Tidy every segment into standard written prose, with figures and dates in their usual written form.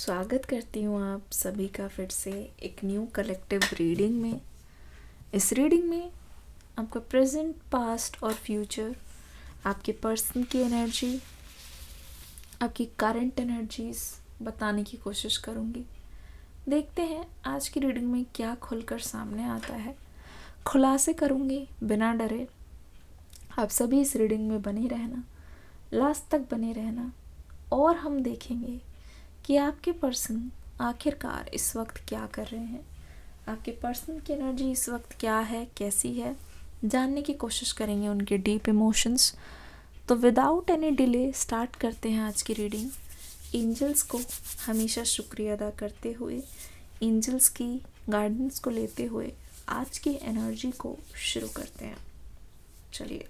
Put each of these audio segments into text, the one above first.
स्वागत करती हूँ आप सभी का फिर से एक न्यू कलेक्टिव रीडिंग में। इस रीडिंग में आपका प्रेजेंट, पास्ट और फ्यूचर, आपके पर्सन की एनर्जी, आपकी करंट एनर्जीज बताने की कोशिश करूँगी। देखते हैं आज की रीडिंग में क्या खुलकर सामने आता है। खुलासे करूँगी बिना डरे। आप सभी इस रीडिंग में बने रहना, लास्ट तक बने रहना और हम देखेंगे कि आपके पर्सन आखिरकार इस वक्त क्या कर रहे हैं, आपके पर्सन की एनर्जी इस वक्त क्या है, कैसी है, जानने की कोशिश करेंगे उनके डीप इमोशंस। तो विदाउट एनी डिले स्टार्ट करते हैं आज की रीडिंग। एंजल्स को हमेशा शुक्रिया अदा करते हुए, एंजल्स की गाइडेंस को लेते हुए आज की एनर्जी को शुरू करते हैं। चलिए।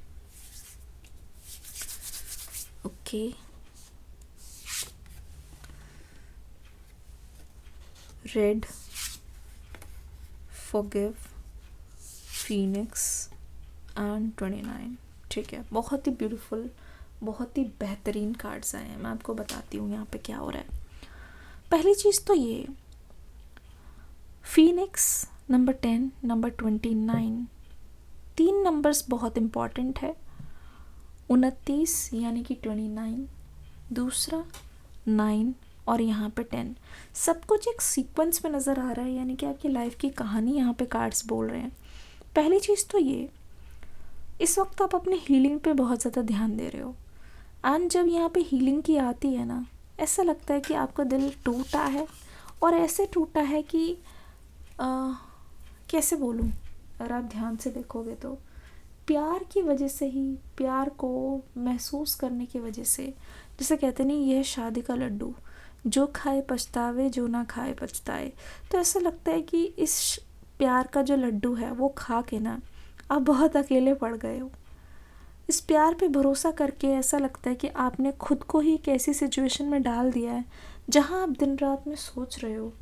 Okay, red, forgive, Phoenix and 29। ठीक है, बहुत ही ब्यूटीफुल, बहुत ही बेहतरीन कार्ड्स आए हैं। मैं आपको बताती हूँ यहाँ पे क्या हो रहा है। पहली चीज़ तो ये, फीनिक्स नंबर 10, नंबर 29, 3 नंबर्स बहुत इम्पॉर्टेंट है। 29 यानी कि 29, दूसरा 9 और यहाँ पे 10। सब कुछ एक सीक्वेंस में नज़र आ रहा है, यानी कि आपकी लाइफ की कहानी यहाँ पे कार्ड्स बोल रहे हैं। पहली चीज़ तो ये, इस वक्त आप अपनी हीलिंग पे बहुत ज़्यादा ध्यान दे रहे हो। एंड जब यहाँ पे हीलिंग की आती है ना, ऐसा लगता है कि आपका दिल टूटा है, और ऐसे टूटा है कि कैसे बोलूँ, अगर आप ध्यान से देखोगे तो प्यार की वजह से ही, प्यार को महसूस करने की वजह से, जैसे कहते नहीं, यह शादी का लड्डू, जो खाए पछतावे, जो ना खाए पछताए। तो ऐसा लगता है कि इस प्यार का जो लड्डू है वो खा के ना आप बहुत अकेले पड़ गए हो। इस प्यार पे भरोसा करके ऐसा लगता है कि आपने खुद को ही एक ऐसी सिचुएशन में डाल दिया है जहाँ आप दिन रात में सोच रहे हो,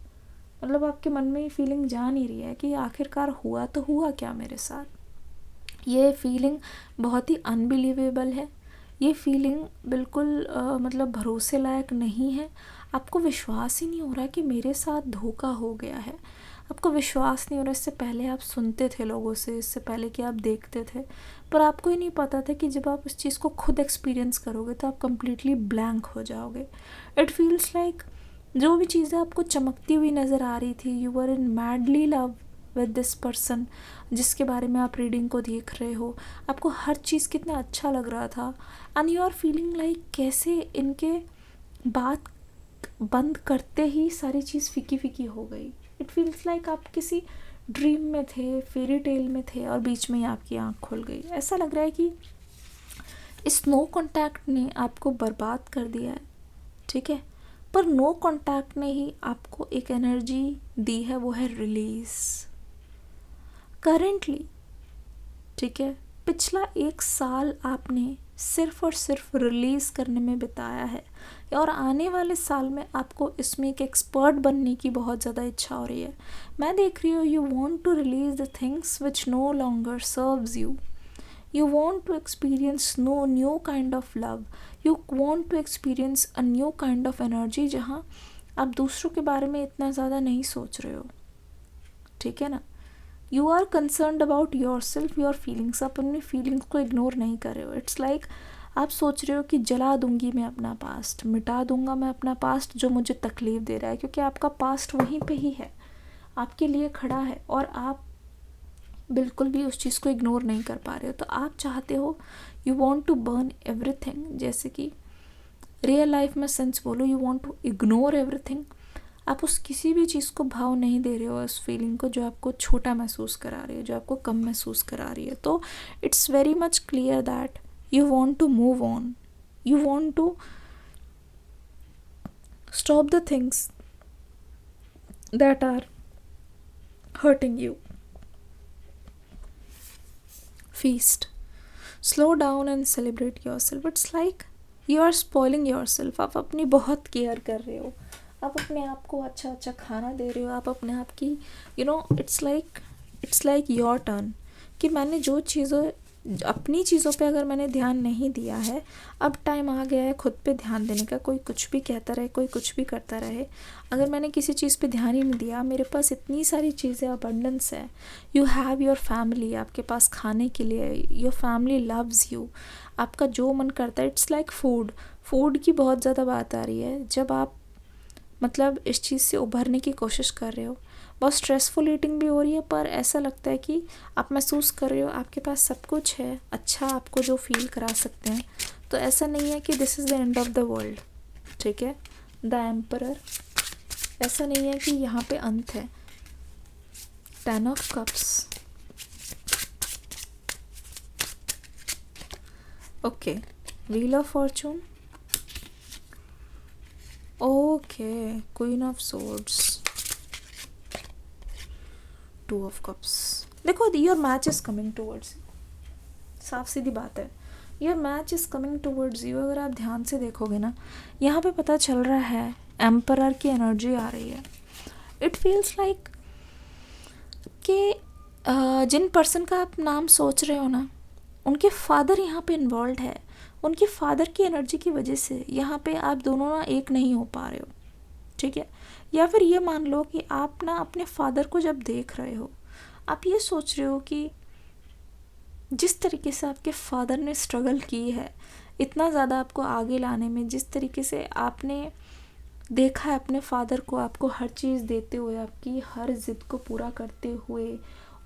मतलब आपके मन में ये फीलिंग जा नहीं रही है कि आखिरकार हुआ तो हुआ क्या मेरे साथ। ये फीलिंग बहुत ही अनबिलीवेबल है। ये फीलिंग बिल्कुल मतलब भरोसे लायक नहीं है। आपको विश्वास ही नहीं हो रहा कि मेरे साथ धोखा हो गया है। आपको विश्वास नहीं हो रहा। इससे पहले आप सुनते थे लोगों से, इससे पहले कि आप देखते थे, पर आपको ही नहीं पता था कि जब आप उस चीज़ को खुद एक्सपीरियंस करोगे तो आप कम्प्लीटली ब्लैंक हो जाओगे। इट फील्स लाइक जो भी चीज़ें आपको चमकती हुई नज़र आ रही थी, you were in madly love with this person जिसके बारे में आप रीडिंग को देख रहे हो। आपको हर चीज़ कितना अच्छा लग रहा था, and you are feeling like कैसे इनके बात बंद करते ही सारी चीज़ फीकी फीकी हो गई। इट फील्स लाइक आप किसी ड्रीम में थे, फेरी टेल में थे, और बीच में ही आपकी आँख खुल गई। ऐसा लग रहा है कि इस नो कॉन्टैक्ट ने आपको बर्बाद कर दिया है, ठीक है, पर नो कॉन्टैक्ट ने ही आपको एक एनर्जी दी है, वो है रिलीज़। करेंटली, ठीक है, पिछला 1 साल आपने सिर्फ और सिर्फ रिलीज़ करने में बिताया है, और आने वाले साल में आपको इसमें एक एक्सपर्ट बनने की बहुत ज़्यादा इच्छा हो रही है। मैं देख रही हूँ, you want to release the things which no longer serves you. You want to experience no new kind of love. You want to experience a new kind of energy जहाँ आप दूसरों के बारे में इतना ज़्यादा नहीं सोच रहे हो, ठीक है ना। You are concerned about yourself, your feelings. आप अपनी फीलिंग्स को इग्नोर नहीं कर रहे हो। इट्स लाइक आप सोच रहे हो कि जला दूंगी मैं अपना पास्ट, मिटा दूंगा मैं अपना पास्ट जो मुझे तकलीफ़ दे रहा है, क्योंकि आपका पास्ट वहीं पे ही है, आपके लिए खड़ा है, और आप बिल्कुल भी उस चीज़ को इग्नोर नहीं कर पा रहे हो। तो आप चाहते हो, you want to burn everything, जैसे कि रियल लाइफ में सेंस बोलो, you want to ignore everything. आप उस किसी भी चीज़ को भाव नहीं दे रहे हो, उस फीलिंग को जो आपको छोटा महसूस करा रही है, जो आपको कम महसूस करा रही है। तो it's very much clear that you want to move on, you want to stop the things that are hurting you. Feast. Slow down and celebrate yourself. It's like you are spoiling yourself. आप अपनी बहुत care कर रहे हो, आप अपने आप को अच्छा अच्छा खाना दे रहे हो, आप अपने आप की इट्स लाइक योर टर्न कि मैंने जो चीज़ें अपनी चीज़ों पे अगर मैंने ध्यान नहीं दिया है, अब टाइम आ गया है खुद पे ध्यान देने का। कोई कुछ भी कहता रहे, कोई कुछ भी करता रहे, अगर मैंने किसी चीज़ पे ध्यान ही नहीं दिया, मेरे पास इतनी सारी चीज़ें अबंडेंस है। यू हैव योर फैमिली, आपके पास खाने के लिए, योर फैमिली लव्स यू, आपका जो मन करता है, इट्स लाइक फूड की बहुत ज़्यादा बात आ रही है। जब आप मतलब इस चीज़ से उभरने की कोशिश कर रहे हो, बहुत स्ट्रेसफुल ईटिंग भी हो रही है, पर ऐसा लगता है कि आप महसूस कर रहे हो आपके पास सब कुछ है अच्छा आपको जो फील करा सकते हैं, तो ऐसा नहीं है कि this is the end of the world. ठीक है, द एम्परर, ऐसा नहीं है कि यहाँ पे अंत है। 10 of cups, okay, wheel of fortune, okay, queen of swords, 2 of cups. देखो, your match is coming towards you, साफ सीधी बात है, your match is coming towards you. अगर आप ध्यान से देखोगे ना, यहाँ पे पता चल रहा है एम्परर की एनर्जी आ रही है। इट फील्स लाइक कि जिन पर्सन का आप नाम सोच रहे हो ना, उनके फादर यहाँ पे इन्वॉल्व है। उनके फादर की एनर्जी की वजह से यहाँ पे आप दोनों ना एक नहीं हो पा रहे हो। ठीक है, या फिर ये मान लो कि आप ना अपने फादर को जब देख रहे हो, आप ये सोच रहे हो कि जिस तरीके से आपके फादर ने स्ट्रगल की है इतना ज़्यादा आपको आगे लाने में, जिस तरीके से आपने देखा है अपने फादर को आपको हर चीज़ देते हुए, आपकी हर ज़िद को पूरा करते हुए,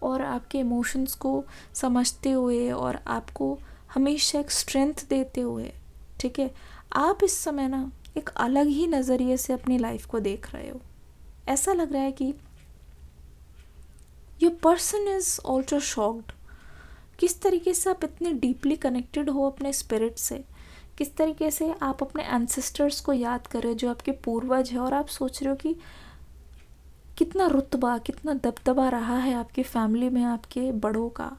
और आपके इमोशंस को समझते हुए, और आपको हमेशा एक स्ट्रेंथ देते हुए। ठीक है, आप इस समय ना एक अलग ही नज़रिए से अपनी लाइफ को देख रहे हो। ऐसा लग रहा है कि your person is also shocked. किस तरीके से आप इतने डीपली कनेक्टेड हो अपने स्पिरिट से, किस तरीके से आप अपने एंसेस्टर्स को याद कर रहे हो जो आपके पूर्वज हैं, और आप सोच रहे हो कि कितना रुतबा, कितना दबदबा रहा है आपकी फैमिली में आपके बड़ों का।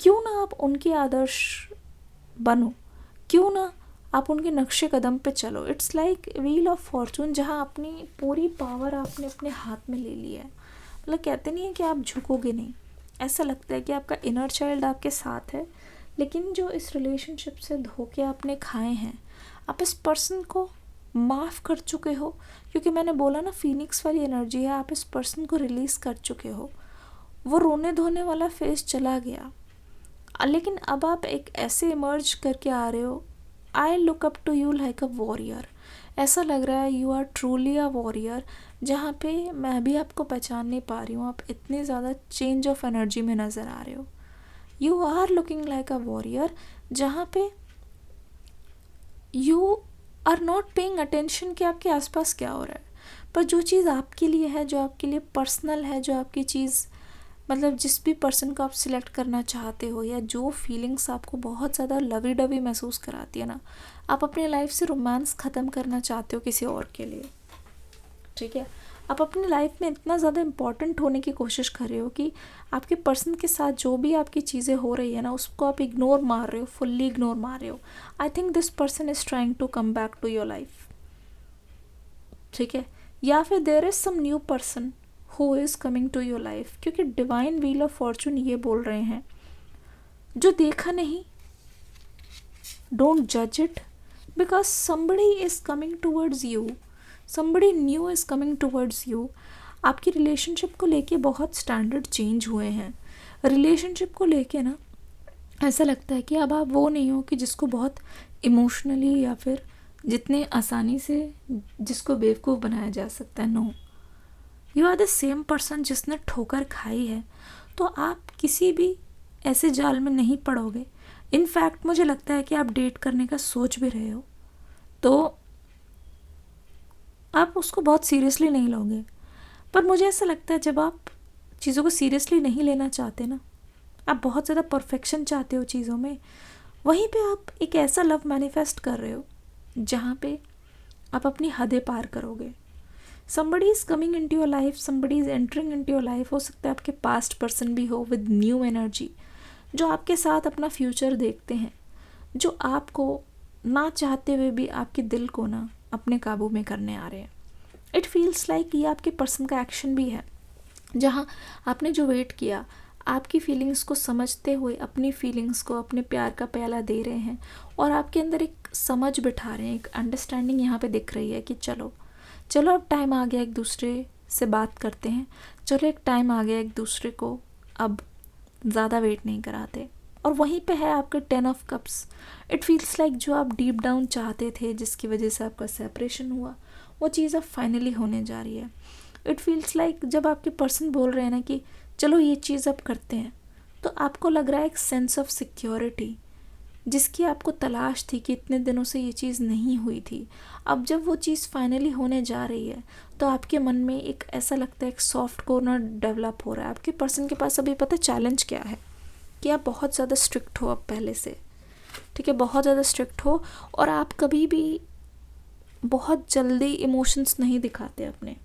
क्यों ना आप उनके आदर्श बनो, क्यों ना आप उनके नक्शे कदम पे चलो। It's like wheel of Fortune, जहाँ अपनी पूरी पावर आपने अपने हाथ में ले ली है। मतलब कहते नहीं है कि आप झुकोगे नहीं, ऐसा लगता है कि आपका इनर चाइल्ड आपके साथ है, लेकिन जो इस रिलेशनशिप से धोखे आपने खाए हैं, आप इस पर्सन को माफ़ कर चुके हो, क्योंकि मैंने बोला ना फीनिक्स वाली एनर्जी है, आप इस पर्सन को रिलीज़ कर चुके हो। वो रोने धोने वाला फेज चला गया, लेकिन अब आप एक ऐसे इमर्ज करके आ रहे हो। I look up to you like a warrior, ऐसा लग रहा है you are truly a warrior, जहाँ पे मैं भी आपको पहचान नहीं पा रही हूँ। आप इतने ज़्यादा चेंज ऑफ एनर्जी में नज़र आ रहे हो। You are looking like a warrior, जहाँ पे you are not paying attention कि आपके आसपास क्या हो रहा है, पर जो चीज़ आपके लिए है, जो आपके लिए पर्सनल है, जो आपकी चीज़ मतलब जिस भी पर्सन को आप सिलेक्ट करना चाहते हो, या जो फीलिंग्स आपको बहुत ज़्यादा लवी डवी महसूस कराती है ना, आप अपनी लाइफ से रोमांस ख़त्म करना चाहते हो किसी और के लिए। ठीक है, आप अपनी लाइफ में इतना ज़्यादा इम्पॉर्टेंट होने की कोशिश कर रहे हो कि आपके पर्सन के साथ जो भी आपकी चीज़ें हो रही है ना, उसको आप इग्नोर मार रहे हो, फुल्ली इग्नोर मार रहे हो। I think this person is trying to come back to your life. ठीक है, या फिर there is some new person who is coming to your life, क्योंकि डिवाइन व्हील ऑफ फॉर्चून ये बोल रहे हैं, जो देखा नहीं डोंट जज it, because somebody is coming towards you, somebody new is coming towards you. आपकी रिलेशनशिप को लेके बहुत स्टैंडर्ड चेंज हुए हैं। रिलेशनशिप को लेके ना ऐसा लगता है कि अब आप वो नहीं हो कि जिसको बहुत इमोशनली या फिर जितने आसानी से जिसको बेवकूफ़ बनाया जा सकता है। No, you are the same person जिसने ठोकर खाई है, तो आप किसी भी ऐसे जाल में नहीं पड़ोगे। इनफैक्ट मुझे लगता है कि आप डेट करने का सोच भी रहे हो तो आप उसको बहुत सीरियसली नहीं लोगे। पर मुझे ऐसा लगता है जब आप चीज़ों को सीरियसली नहीं लेना चाहते ना, आप बहुत ज़्यादा परफेक्शन चाहते हो चीज़ों में, वहीं पे आप एक ऐसा लव मैनिफेस्ट कर रहे हो जहाँ पे आप अपनी हदें पार करोगे। somebody is coming into your life, somebody is entering into your life। हो सकता है आपके पास्ट पर्सन भी हो विद न्यू एनर्जी, जो आपके साथ अपना फ्यूचर देखते हैं, जो आपको ना चाहते हुए भी आपके दिल को ना अपने काबू में करने आ रहे हैं। इट फील्स लाइक ये आपके पर्सन का एक्शन भी है, जहाँ आपने जो वेट किया, आपकी फीलिंग्स को समझते हुए अपनी फीलिंग्स को अपने प्यार का प्याला दे रहे हैं और आपके अंदर एक समझ बिठा रहे हैं, एक अंडरस्टैंडिंग यहाँ पे दिख रही है कि चलो अब टाइम आ गया एक दूसरे से बात करते हैं, चलो एक टाइम आ गया एक दूसरे को अब ज़्यादा वेट नहीं कराते। और वहीं पे है आपके 10 of cups. It feels like जो आप डीप डाउन चाहते थे, जिसकी वजह से आपका सेपरेशन हुआ, वो चीज़ अब फाइनली होने जा रही है। इट फील्स लाइक जब आपके पर्सन बोल रहे हैं ना कि चलो ये चीज़ अब करते हैं, तो आपको लग रहा है एक सेंस ऑफ सिक्योरिटी जिसकी आपको तलाश थी कि इतने दिनों से ये चीज़ नहीं हुई थी। अब जब वो चीज़ फाइनली होने जा रही है तो आपके मन में एक ऐसा लगता है, एक सॉफ्ट कॉर्नर डेवलप हो रहा है। आपके पर्सन के पास अभी पता चैलेंज क्या है कि आप बहुत ज़्यादा स्ट्रिक्ट हो अब पहले से, ठीक है, बहुत ज़्यादा स्ट्रिक्ट हो और आप कभी भी बहुत जल्दी इमोशंस नहीं दिखाते अपने।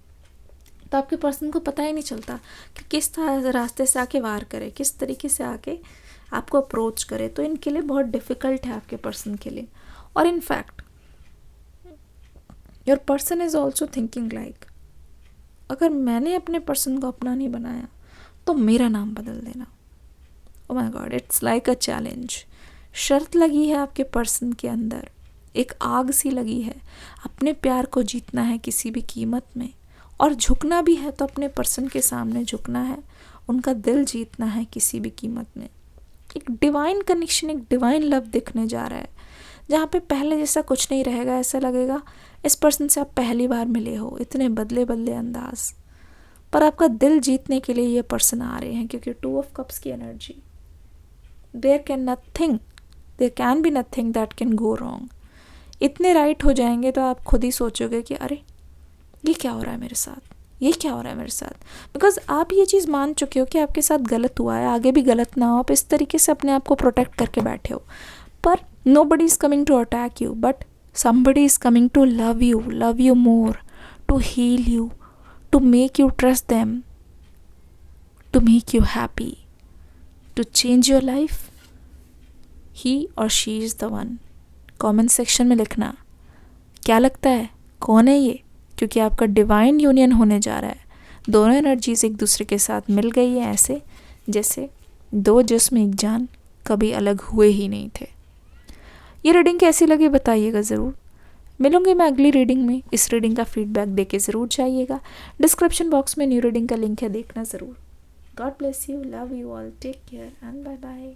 तो आपके पर्सन को पता ही नहीं चलता कि किस रास्ते से आके वार करे, किस तरीके से आके आपको अप्रोच करे। तो इनके लिए बहुत डिफ़िकल्ट है आपके पर्सन के लिए। और in fact your person is also thinking like अगर मैंने अपने पर्सन को अपना नहीं बनाया तो मेरा नाम बदल देना। Oh my God, it's like a challenge. शर्त लगी है आपके पर्सन के अंदर, एक आग सी लगी है। अपने प्यार को जीतना है किसी भी कीमत में, और झुकना भी है तो अपने पर्सन के सामने झुकना है, उनका दिल जीतना है किसी भी कीमत में। एक डिवाइन कनेक्शन, एक डिवाइन लव दिखने जा रहा है जहाँ पे पहले जैसा कुछ नहीं रहेगा। ऐसा लगेगा इस पर्सन से आप पहली बार मिले हो, इतने बदले बदले अंदाज, पर आपका दिल जीतने के लिए ये पर्सन आ रहे हैं क्योंकि 2 ऑफ कप्स की एनर्जी। There can be nothing that can go wrong. इतने राइट हो जाएंगे तो आप खुद ही सोचोगे कि अरे ये क्या हो रहा है मेरे साथ, ये क्या हो रहा है मेरे साथ। बिकॉज आप ये चीज़ मान चुके हो कि आपके साथ गलत हुआ है, आगे भी गलत ना हो। आप इस तरीके से अपने आप को प्रोटेक्ट करके बैठे हो। पर nobody is coming to attack you, but somebody is coming to love you more, to heal you, to make you trust them, to make you happy, to change your life. He or she is the one. Comment section में लिखना क्या लगता है, कौन है ये, क्योंकि आपका डिवाइन यूनियन होने जा रहा है। दोनों एनर्जीज एक दूसरे के साथ मिल गई है, ऐसे जैसे 2 जिस्म एक जान कभी अलग हुए ही नहीं थे। ये रीडिंग कैसी लगी बताइएगा ज़रूर। मिलूंगी मैं अगली रीडिंग में। इस रीडिंग का फीडबैक देके ज़रूर जाइएगा। डिस्क्रिप्शन बॉक्स में न्यू रीडिंग का लिंक है, देखना ज़रूर। God bless you, love you all, take care and bye bye.